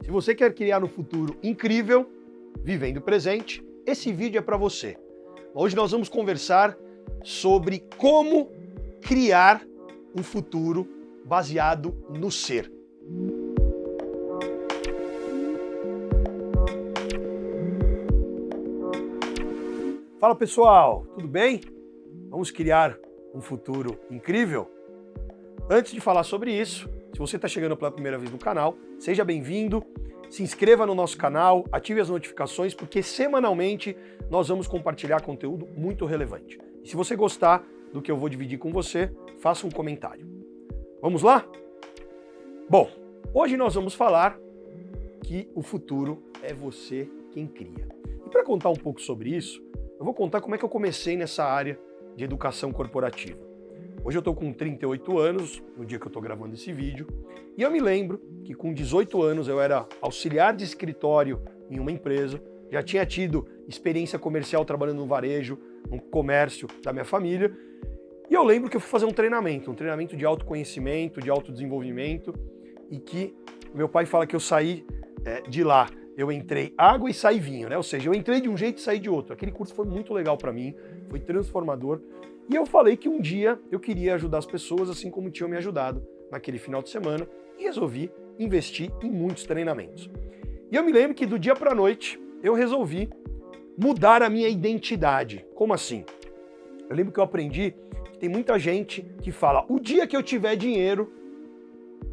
Se você quer criar um futuro incrível, vivendo o presente, esse vídeo é para você. Hoje nós vamos conversar sobre como criar um futuro baseado no ser. Fala pessoal, tudo bem? Vamos criar um futuro incrível? Antes de falar sobre isso, se você está chegando pela primeira vez no canal, seja bem-vindo, se inscreva no nosso canal, ative as notificações, porque semanalmente nós vamos compartilhar conteúdo muito relevante. E se você gostar do que eu vou dividir com você, faça um comentário. Vamos lá? Bom, hoje nós vamos falar que o futuro é você quem cria. E para contar um pouco sobre isso, eu vou contar como é que eu comecei nessa área de educação corporativa. Hoje eu estou com 38 anos, no dia que eu estou gravando esse vídeo, e eu me lembro que com 18 anos eu era auxiliar de escritório em uma empresa, já tinha tido experiência comercial trabalhando no varejo, no comércio da minha família, e eu lembro que eu fui fazer um treinamento de autoconhecimento, de autodesenvolvimento, e que meu pai fala que eu saí de lá, eu entrei água e saí vinho, né? Ou seja, eu entrei de um jeito e saí de outro. Aquele curso foi muito legal para mim, foi transformador. E eu falei que um dia eu queria ajudar as pessoas assim como tinham me ajudado naquele final de semana e resolvi investir em muitos treinamentos. E eu me lembro que do dia para a noite eu resolvi mudar a minha identidade. Como assim? Eu lembro que eu aprendi que tem muita gente que fala, o dia que eu tiver dinheiro,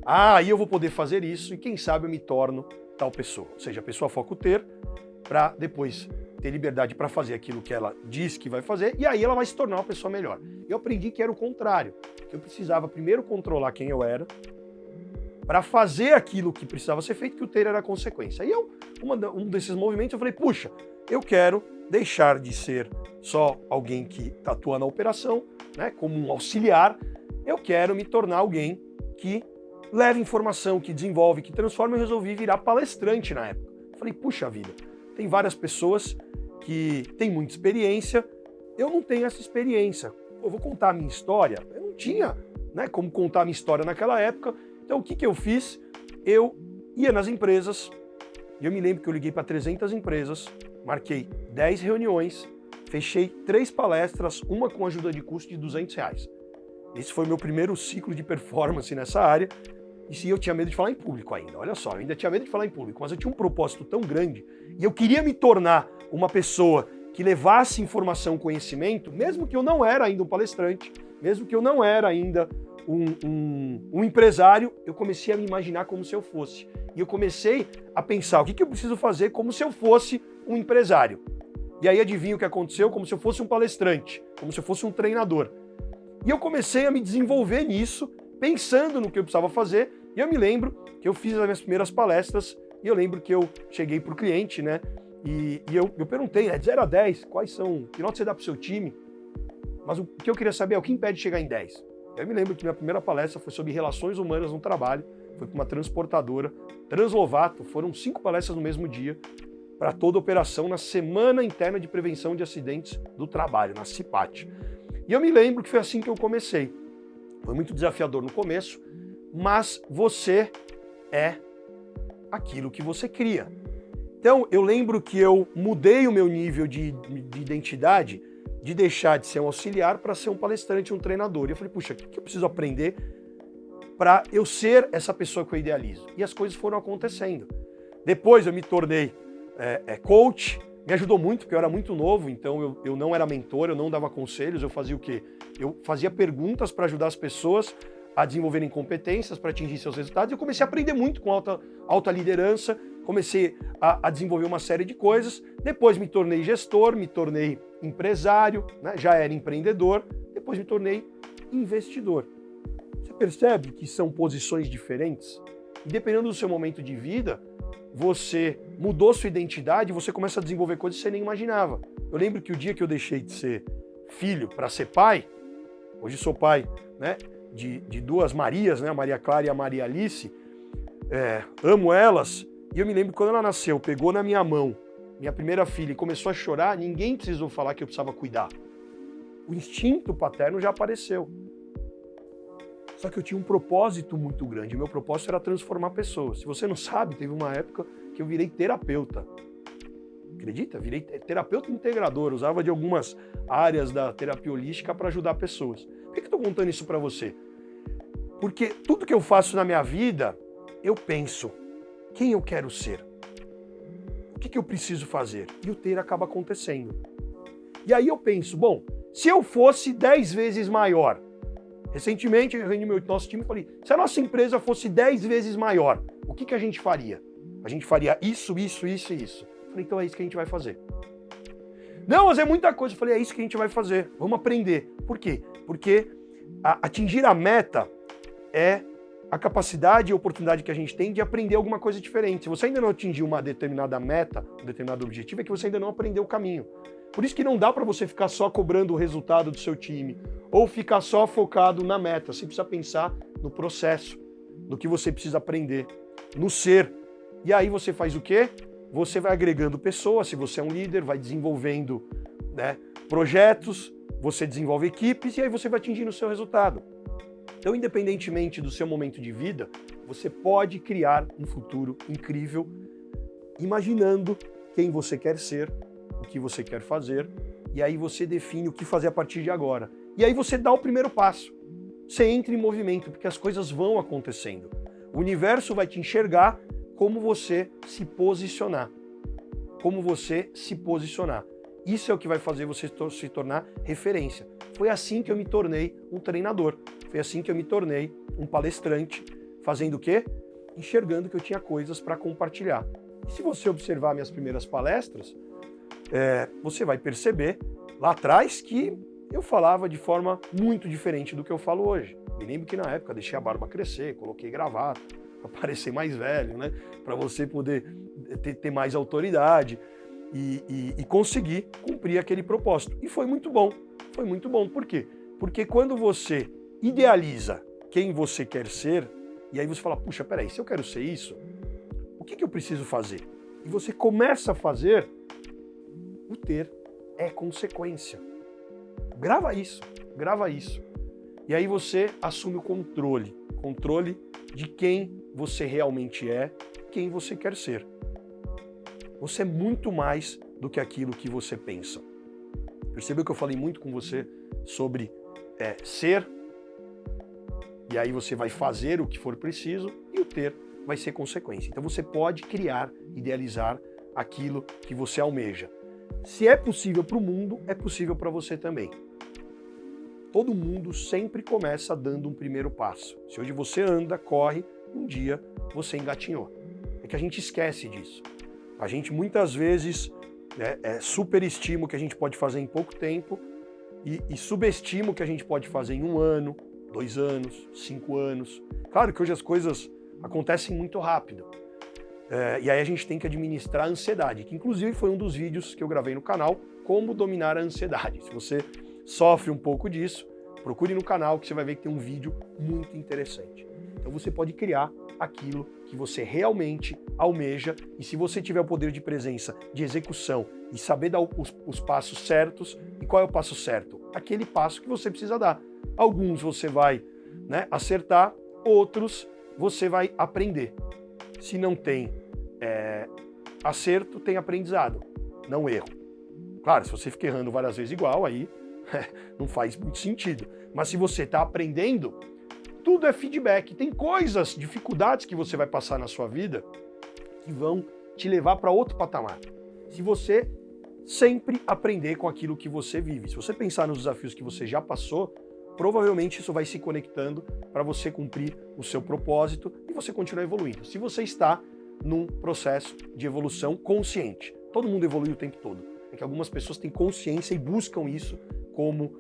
aí eu vou poder fazer isso e quem sabe eu me torno tal pessoa. Ou seja, a pessoa foca o ter para depois ter liberdade para fazer aquilo que ela diz que vai fazer, e aí ela vai se tornar uma pessoa melhor. Eu aprendi que era o contrário, que eu precisava primeiro controlar quem eu era, para fazer aquilo que precisava ser feito, que o ter era a consequência. E um desses movimentos, eu falei, puxa, eu quero deixar de ser só alguém que atua na operação, né, como um auxiliar, eu quero me tornar alguém que leva informação, que desenvolve, que transforma. Eu resolvi virar palestrante na época. Eu falei, puxa vida, tem várias pessoas que têm muita experiência, eu não tenho essa experiência. Eu vou contar a minha história, eu não tinha, né, como contar a minha história naquela época, então o que eu fiz? Eu ia nas empresas, e eu me lembro que eu liguei para 300 empresas, marquei 10 reuniões, fechei 3 palestras, uma com ajuda de custo de R$200. Esse foi meu primeiro ciclo de performance nessa área, e sim, eu tinha medo de falar em público ainda, olha só, eu ainda tinha medo de falar em público, mas eu tinha um propósito tão grande, e eu queria me tornar uma pessoa que levasse informação, conhecimento, mesmo que eu não era ainda um palestrante, mesmo que eu não era ainda um empresário, eu comecei a me imaginar como se eu fosse. E eu comecei a pensar, o que eu preciso fazer como se eu fosse um empresário? E aí adivinha o que aconteceu? Como se eu fosse um palestrante, como se eu fosse um treinador. E eu comecei a me desenvolver nisso, pensando no que eu precisava fazer, e eu me lembro que eu fiz as minhas primeiras palestras, e eu lembro que eu cheguei para o cliente, né, e eu perguntei, né, de 0 a 10, quais são, que nota você dá para o seu time? Mas o que eu queria saber é o que impede de chegar em 10. Eu me lembro que minha primeira palestra foi sobre relações humanas no trabalho, foi com uma transportadora, Translovato, foram 5 palestras no mesmo dia, para toda a operação na Semana Interna de Prevenção de Acidentes do Trabalho, na CIPAT. E eu me lembro que foi assim que eu comecei. Foi muito desafiador no começo, mas você é aquilo que você cria. Então, eu lembro que eu mudei o meu nível de identidade, de deixar de ser um auxiliar para ser um palestrante, um treinador. E eu falei, puxa, o que eu preciso aprender para eu ser essa pessoa que eu idealizo? E as coisas foram acontecendo. Depois eu me tornei coach, me ajudou muito, porque eu era muito novo, então eu não era mentor, eu não dava conselhos, eu fazia o quê? Eu fazia perguntas para ajudar as pessoas a desenvolverem competências para atingir seus resultados. Eu comecei a aprender muito com alta liderança, comecei a desenvolver uma série de coisas. Depois me tornei gestor, me tornei empresário, né? Já era empreendedor, depois me tornei investidor. Você percebe que são posições diferentes? E dependendo do seu momento de vida, você mudou sua identidade, você começa a desenvolver coisas que você nem imaginava. Eu lembro que o dia que eu deixei de ser filho para ser pai, hoje sou pai, né, de 2 Marias, né, a Maria Clara e a Maria Alice, amo elas, e eu me lembro que quando ela nasceu, pegou na minha mão, minha primeira filha, e começou a chorar, ninguém precisou falar que eu precisava cuidar. O instinto paterno já apareceu. Só que eu tinha um propósito muito grande. Meu propósito era transformar pessoas. Se você não sabe, teve uma época que eu virei terapeuta. Acredita? Virei terapeuta integrador. Usava de algumas áreas da terapia holística para ajudar pessoas. Por que eu estou contando isso para você? Porque tudo que eu faço na minha vida, eu penso, quem eu quero ser? O que eu preciso fazer? E o ter acaba acontecendo. E aí eu penso, bom, se eu fosse 10 vezes maior, recentemente eu reuni nosso time e falei, se a nossa empresa fosse 10 vezes maior, o que a gente faria? A gente faria isso, isso, isso e isso. Eu falei, então é isso que a gente vai fazer. Não, mas é muita coisa. Eu falei, é isso que a gente vai fazer. Vamos aprender. Por quê? Porque atingir a meta é a capacidade e a oportunidade que a gente tem de aprender alguma coisa diferente. Se você ainda não atingiu uma determinada meta, um determinado objetivo, é que você ainda não aprendeu o caminho. Por isso que não dá para você ficar só cobrando o resultado do seu time ou ficar só focado na meta. Você precisa pensar no processo, no que você precisa aprender, no ser. E aí você faz o quê? Você vai agregando pessoas, se você é um líder, vai desenvolvendo, né, projetos, você desenvolve equipes e aí você vai atingindo o seu resultado. Então, independentemente do seu momento de vida, você pode criar um futuro incrível, imaginando quem você quer ser, o que você quer fazer, e aí você define o que fazer a partir de agora. E aí você dá o primeiro passo. Você entra em movimento, porque as coisas vão acontecendo. O universo vai te enxergar como você se posicionar. Como você se posicionar. Isso é o que vai fazer você se tornar referência. Foi assim que eu me tornei um treinador. Foi assim que eu me tornei um palestrante. Fazendo o quê? Enxergando que eu tinha coisas para compartilhar. E se você observar minhas primeiras palestras, você vai perceber lá atrás que eu falava de forma muito diferente do que eu falo hoje. Me lembro que na época deixei a barba crescer, coloquei gravata, para parecer mais velho, né? Para você poder ter mais autoridade e conseguir cumprir aquele propósito. E foi muito bom. Foi muito bom. Por quê? Porque quando você idealiza quem você quer ser, e aí você fala, puxa, peraí, se eu quero ser isso, o que eu preciso fazer? E você começa a fazer, o ter é consequência. Grava isso, grava isso. E aí você assume o controle de quem você realmente é, quem você quer ser. Você é muito mais do que aquilo que você pensa. Percebeu que eu falei muito com você sobre ser, e aí você vai fazer o que for preciso, e o ter vai ser consequência. Então você pode criar, idealizar aquilo que você almeja. Se é possível para o mundo, é possível para você também. Todo mundo sempre começa dando um primeiro passo. Se hoje você anda, corre, um dia você engatinhou. É que a gente esquece disso. A gente muitas vezes superestima o que a gente pode fazer em pouco tempo e subestima o que a gente pode fazer em 1 ano, 2 anos, 5 anos. Claro que hoje as coisas acontecem muito rápido. E aí a gente tem que administrar a ansiedade, que inclusive foi um dos vídeos que eu gravei no canal, como dominar a ansiedade. Se você sofre um pouco disso, procure no canal que você vai ver que tem um vídeo muito interessante. Então você pode criar aquilo que você realmente almeja e se você tiver o poder de presença, de execução e saber dar os passos certos, e qual é o passo certo? Aquele passo que você precisa dar. Alguns você vai acertar, outros você vai aprender. Se não tem acerto, tem aprendizado, não erro. Claro, se você fica errando várias vezes igual, aí não faz muito sentido. Mas se você está aprendendo, tudo é feedback. Tem coisas, dificuldades que você vai passar na sua vida que vão te levar para outro patamar. Se você sempre aprender com aquilo que você vive, se você pensar nos desafios que você já passou, provavelmente isso vai se conectando para você cumprir o seu propósito e você continuar evoluindo. Se você está num processo de evolução consciente, todo mundo evolui o tempo todo. É que algumas pessoas têm consciência e buscam isso como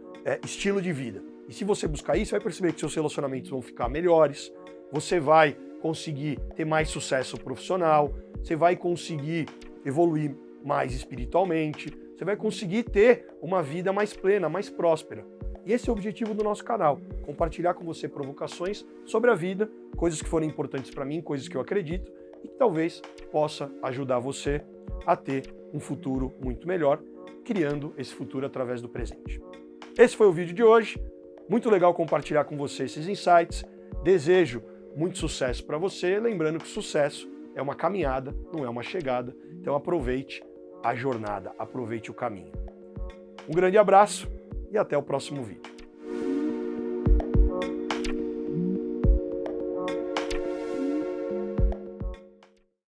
estilo de vida. E se você buscar isso, você vai perceber que seus relacionamentos vão ficar melhores, você vai conseguir ter mais sucesso profissional, você vai conseguir evoluir mais espiritualmente, você vai conseguir ter uma vida mais plena, mais próspera. E esse é o objetivo do nosso canal, compartilhar com você provocações sobre a vida, coisas que foram importantes para mim, coisas que eu acredito e que talvez possa ajudar você a ter um futuro muito melhor, criando esse futuro através do presente. Esse foi o vídeo de hoje. Muito legal compartilhar com você esses insights. Desejo muito sucesso para você. Lembrando que sucesso é uma caminhada, não é uma chegada. Então aproveite a jornada, aproveite o caminho. Um grande abraço e até o próximo vídeo.